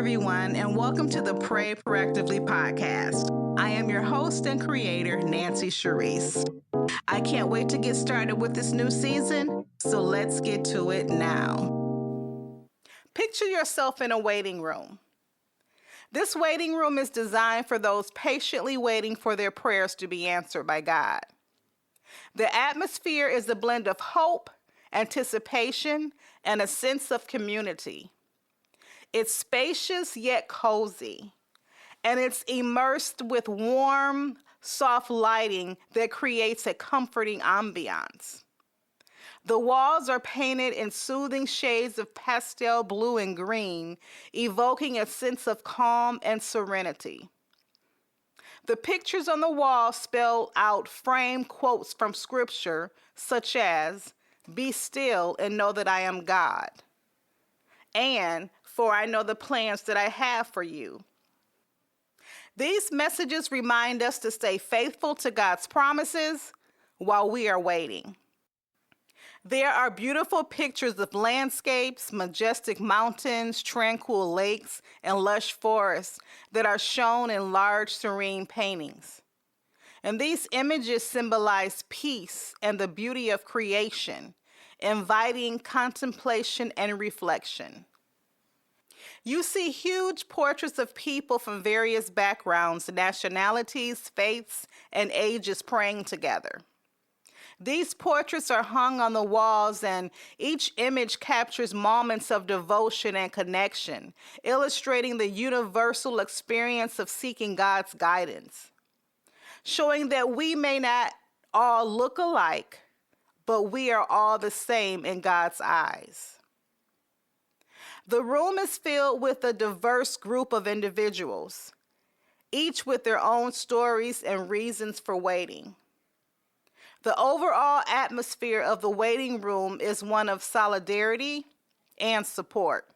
everyone, and welcome to the Pray Proactively podcast. I am your host and creator, Nancy Charisse. I can't wait to get started with this new season, so let's get to it now. Picture yourself in a waiting room. This waiting room is designed for those patiently waiting for their prayers to be answered by God. The atmosphere is a blend of hope, anticipation, and a sense of community. It's spacious yet cozy, and it's immersed with warm, soft lighting that creates a comforting ambiance. The walls are painted in soothing shades of pastel blue and green, evoking a sense of calm and serenity. The pictures on the wall spell out framed quotes from scripture, such as, "Be still and know that I am God," and "For I know the plans that I have for you." These messages remind us to stay faithful to God's promises while we are waiting. There are beautiful pictures of landscapes, majestic mountains, tranquil lakes, and lush forests that are shown in large, serene paintings. And these images symbolize peace and the beauty of creation, inviting contemplation and reflection. You see huge portraits of people from various backgrounds, nationalities, faiths, and ages praying together. These portraits are hung on the walls, and each image captures moments of devotion and connection, illustrating the universal experience of seeking God's guidance, showing that we may not all look alike, but we are all the same in God's eyes. The room is filled with a diverse group of individuals, each with their own stories and reasons for waiting. The overall atmosphere of the waiting room is one of solidarity and support.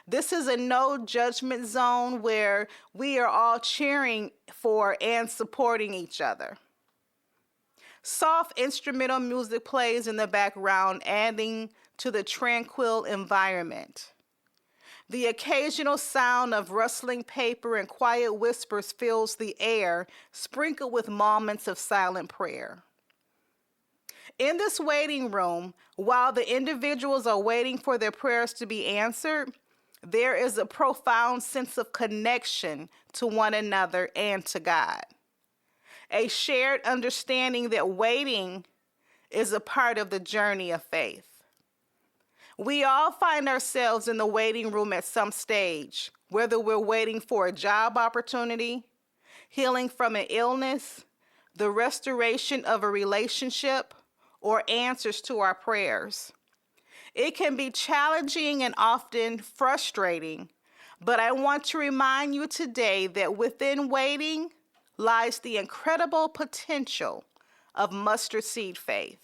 This is a no judgment zone where we are all cheering for and supporting each other. Soft instrumental music plays in the background, adding to the tranquil environment. The occasional sound of rustling paper and quiet whispers fills the air, sprinkled with moments of silent prayer. In this waiting room, while the individuals are waiting for their prayers to be answered, there is a profound sense of connection to one another and to God. A shared understanding that waiting is a part of the journey of faith. We all find ourselves in the waiting room at some stage, whether we're waiting for a job opportunity, healing from an illness, the restoration of a relationship, or answers to our prayers. It can be challenging and often frustrating, but I want to remind you today that within waiting lies the incredible potential of mustard seed faith.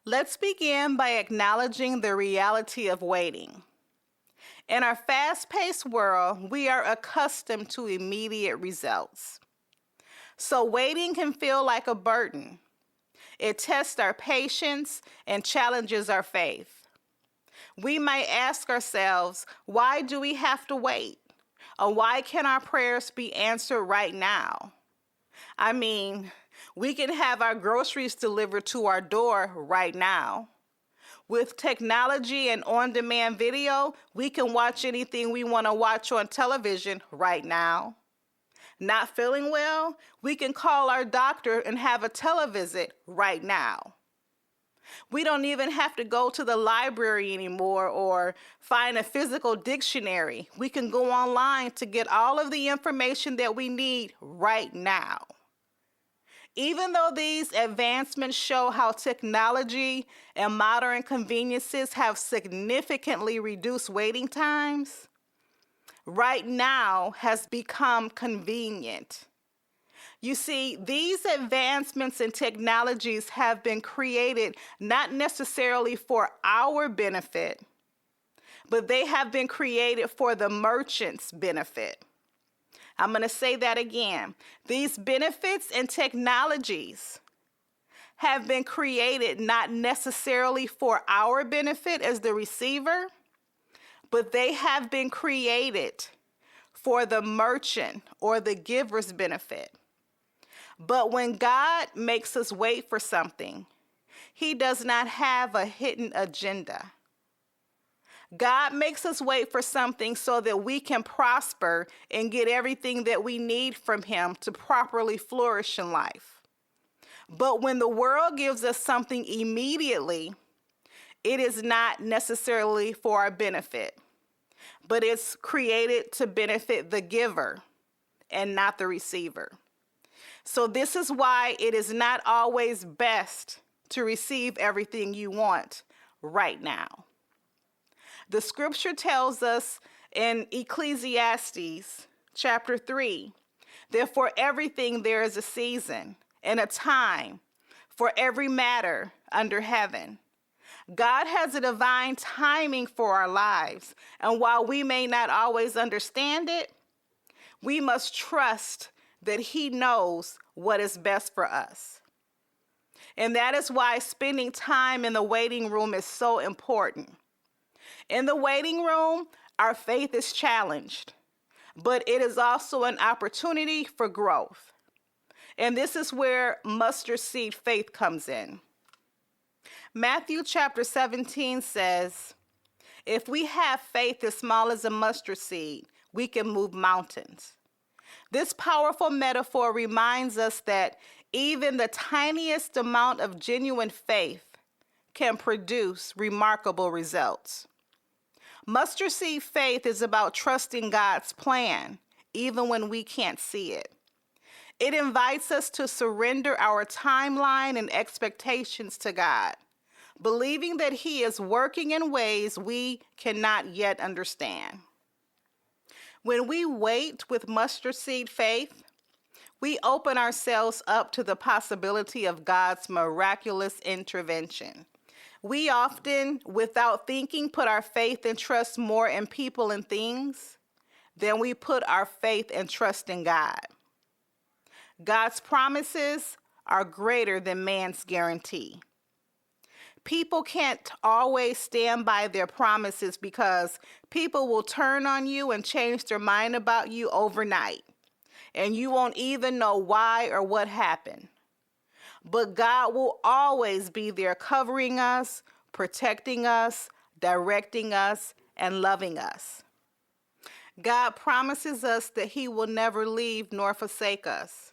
Let's begin by acknowledging the reality of waiting. In our fast-paced world, we are accustomed to immediate results. So waiting can feel like a burden. It tests our patience and challenges our faith. We might ask ourselves, why do we have to wait? Or why can't our prayers be answered right now? I mean, we can have our groceries delivered to our door right now. With technology and on-demand video, we can watch anything we want to watch on television right now. Not feeling well, we can call our doctor and have a televisit right now. We don't even have to go to the library anymore or find a physical dictionary. We can go online to get all of the information that we need right now. Even though these advancements show how technology and modern conveniences have significantly reduced waiting times, right now has become convenient. You see, these advancements in technologies have been created not necessarily for our benefit, but they have been created for the merchant's benefit. I'm going to say that again. These benefits and technologies have been created not necessarily for our benefit as the receiver, but they have been created for the merchant or the giver's benefit. But when God makes us wait for something, He does not have a hidden agenda. God makes us wait for something so that we can prosper and get everything that we need from Him to properly flourish in life. But when the world gives us something immediately, it is not necessarily for our benefit, but it's created to benefit the giver and not the receiver. So this is why it is not always best to receive everything you want right now. The scripture tells us in Ecclesiastes chapter 3 that for everything there is a season and a time for every matter under heaven. God has a divine timing for our lives, and while we may not always understand it, we must trust that He knows what is best for us. And that is why spending time in the waiting room is so important. In the waiting room, our faith is challenged, but it is also an opportunity for growth. And this is where mustard seed faith comes in. Matthew chapter 17 says, if we have faith as small as a mustard seed, we can move mountains. This powerful metaphor reminds us that even the tiniest amount of genuine faith can produce remarkable results. Mustard seed faith is about trusting God's plan, even when we can't see it. It invites us to surrender our timeline and expectations to God, believing that He is working in ways we cannot yet understand. When we wait with mustard seed faith, we open ourselves up to the possibility of God's miraculous intervention. We often, without thinking, put our faith and trust more in people and things than we put our faith and trust in God. God's promises are greater than man's guarantee. People can't always stand by their promises because people will turn on you and change their mind about you overnight, and you won't even know why or what happened. But God will always be there covering us, protecting us, directing us, and loving us. God promises us that He will never leave nor forsake us.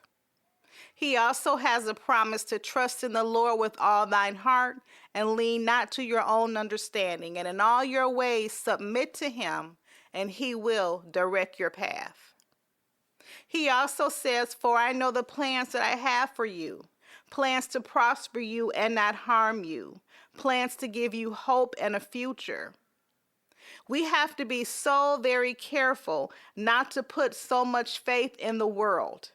He also has a promise to trust in the Lord with all thine heart and lean not to your own understanding, and in all your ways submit to Him, and He will direct your path. He also says, for I know the plans that I have for you, plans to prosper you and not harm you, plans to give you hope and a future. We have to be so very careful not to put so much faith in the world.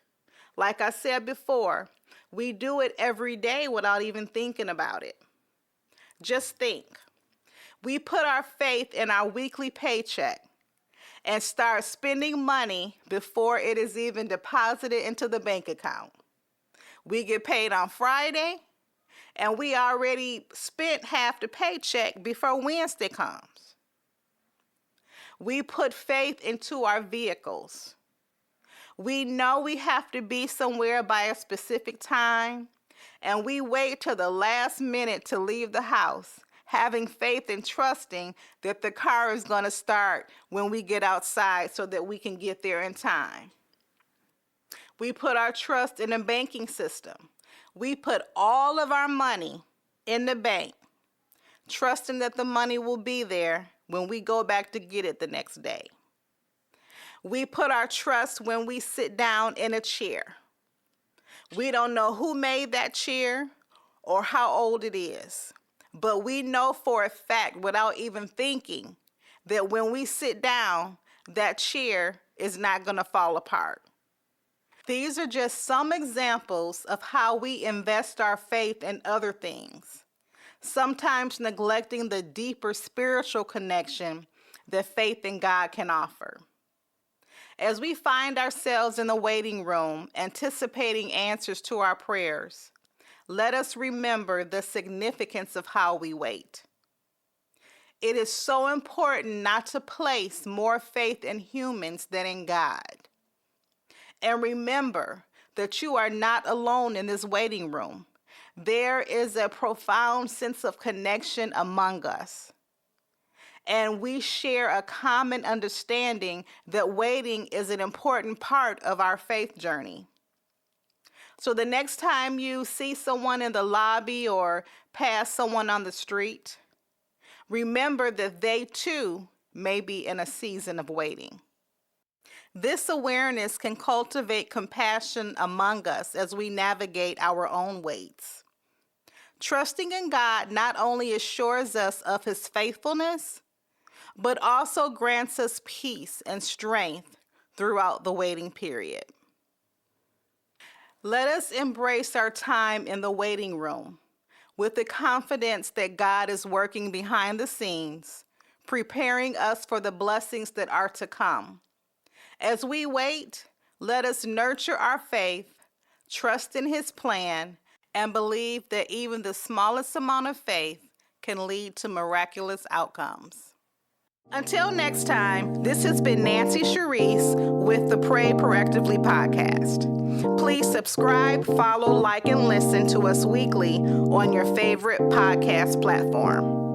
Like I said before, we do it every day without even thinking about it. Just think. We put our faith in our weekly paycheck and start spending money before it is even deposited into the bank account. We get paid on Friday, and we already spent half the paycheck before Wednesday comes. We put faith into our vehicles. We know we have to be somewhere by a specific time, and we wait till the last minute to leave the house, having faith and trusting that the car is going to start when we get outside so that we can get there in time. We put our trust in a banking system. We put all of our money in the bank, trusting that the money will be there when we go back to get it the next day. We put our trust when we sit down in a chair. We don't know who made that chair or how old it is, but we know for a fact without even thinking that when we sit down, that chair is not going to fall apart. These are just some examples of how we invest our faith in other things, sometimes neglecting the deeper spiritual connection that faith in God can offer. As we find ourselves in the waiting room, anticipating answers to our prayers, let us remember the significance of how we wait. It is so important not to place more faith in humans than in God. And remember that you are not alone in this waiting room. There is a profound sense of connection among us. And we share a common understanding that waiting is an important part of our faith journey. So the next time you see someone in the lobby or pass someone on the street, remember that they too may be in a season of waiting. This awareness can cultivate compassion among us as we navigate our own waits. Trusting in God not only assures us of His faithfulness, but also grants us peace and strength throughout the waiting period. Let us embrace our time in the waiting room with the confidence that God is working behind the scenes, preparing us for the blessings that are to come. As we wait, let us nurture our faith, trust in His plan, and believe that even the smallest amount of faith can lead to miraculous outcomes. Until next time, this has been Nancy Charisse with the Pray Proactively podcast. Please subscribe, follow, like, and listen to us weekly on your favorite podcast platform.